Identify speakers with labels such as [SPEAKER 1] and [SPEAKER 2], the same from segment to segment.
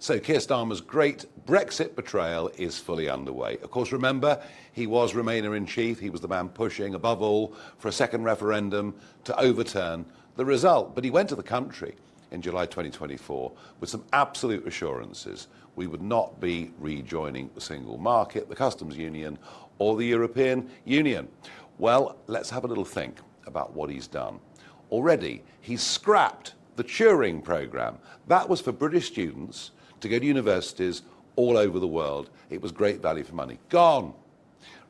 [SPEAKER 1] So Keir Starmer's great Brexit betrayal is fully underway. Of course, remember, he was Remainer-in-Chief. He was the man pushing, above all, for a second referendum to overturn the result. But he went to the country in July 2024 with some absolute assurances. We would not be rejoining the single market, the customs union, or the European Union. Well, let's have a little think about what he's done. Already, he's scrapped the Turing programme. That was for British students to go to universities all over the world. It was great value for money. Gone.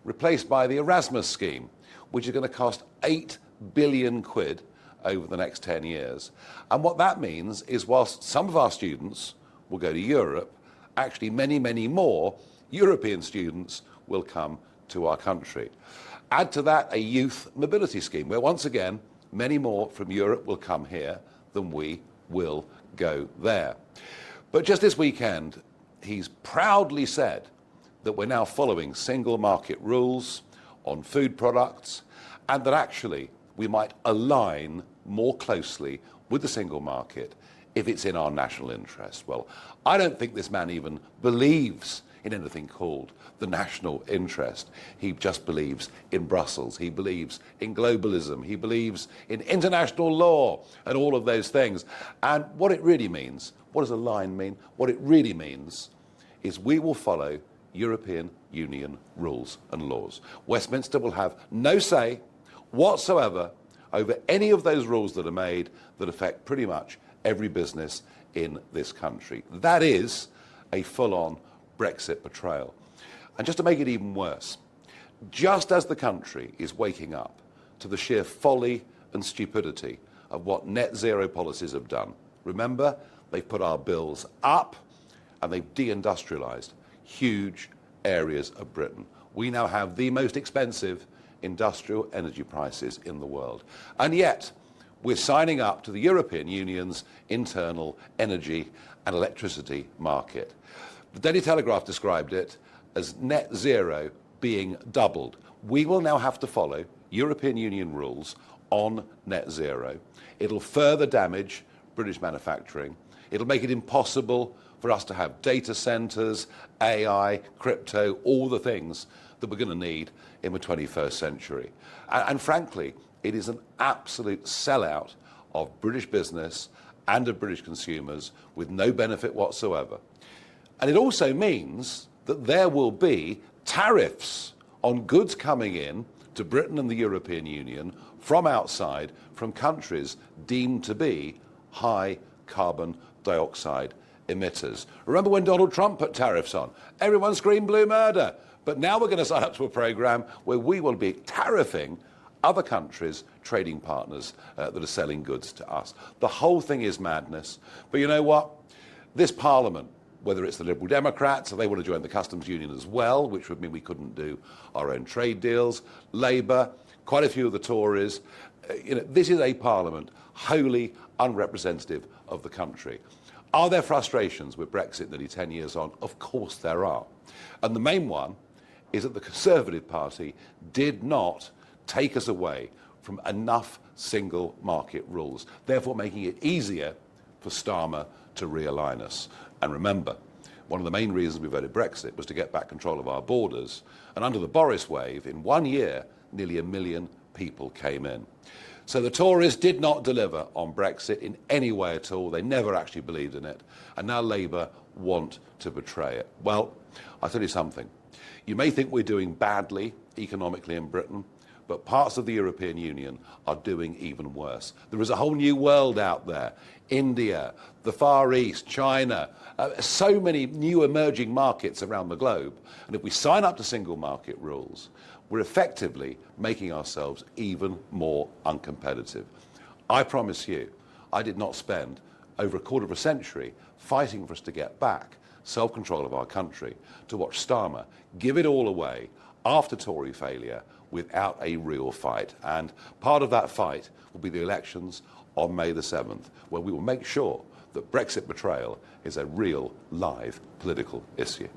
[SPEAKER 1] Replaced by the Erasmus scheme, which is going to cost 8 billion quid over the next 10 years. And what that means is whilst some of our students will go to Europe, actually many, many more European students will come to our country. Add to that a youth mobility scheme, where once again, many more from Europe will come here than we will go there. But just this weekend, he's proudly said that we're now following single market rules on food products, and that actually we might align more closely with the single market if it's in our national interest. Well, I don't think this man even believes in anything called the national interest. He just believes in Brussels. He believes in globalism. He believes in international law and all of those things. And what it really means, what does a line mean? What it really means is we will follow European Union rules and laws. Westminster will have no say whatsoever over any of those rules that are made that affect pretty much every business in this country. That is a full-on Brexit betrayal. And just to make it even worse, just as the country is waking up to the sheer folly and stupidity of what net zero policies have done, remember, they've put our bills up and they've deindustrialised huge areas of Britain. We now have the most expensive industrial energy prices in the world. And yet, we're signing up to the European Union's internal energy and electricity market. The Daily Telegraph described it as net zero being doubled. We will now have to follow European Union rules on net zero. It'll further damage British manufacturing. It'll make it impossible for us to have data centres, AI, crypto, all the things that we're going to need in the 21st century. And frankly, it is an absolute sellout of British business and of British consumers with no benefit whatsoever. And it also means that there will be tariffs on goods coming in to Britain and the European Union from outside, from countries deemed to be high carbon dioxide emitters. Remember when Donald Trump put tariffs on? Everyone screamed blue murder. But now we're going to sign up to a programme where we will be tariffing other countries, trading partners that are selling goods to us. The whole thing is madness. But you know what? This Parliament, whether it's the Liberal Democrats, or they want to join the customs union as well, which would mean we couldn't do our own trade deals, Labour, quite a few of the Tories, this is a Parliament wholly unrepresentative of the country. Are there frustrations with Brexit nearly 10 years on? Of course there are. And the main one is that the Conservative Party did not take us away from enough single market rules, therefore making it easier for Starmer to realign us. And remember, one of the main reasons we voted Brexit was to get back control of our borders. And under the Boris wave, in 1 year, nearly 1 million people came in. So the Tories did not deliver on Brexit in any way at all. They never actually believed in it. And now Labour want to betray it. Well, I'll tell you something. You may think we're doing badly economically in Britain, but parts of the European Union are doing even worse. There is a whole new world out there. India, the Far East, China, so many new emerging markets around the globe. And if we sign up to single market rules, we're effectively making ourselves even more uncompetitive. I promise you, I did not spend over a quarter of a century fighting for us to get back self-control of our country, to watch Starmer give it all away after Tory failure without a real fight. And part of that fight will be the elections on May the 7th, where we will make sure that Brexit betrayal is a real, live political issue.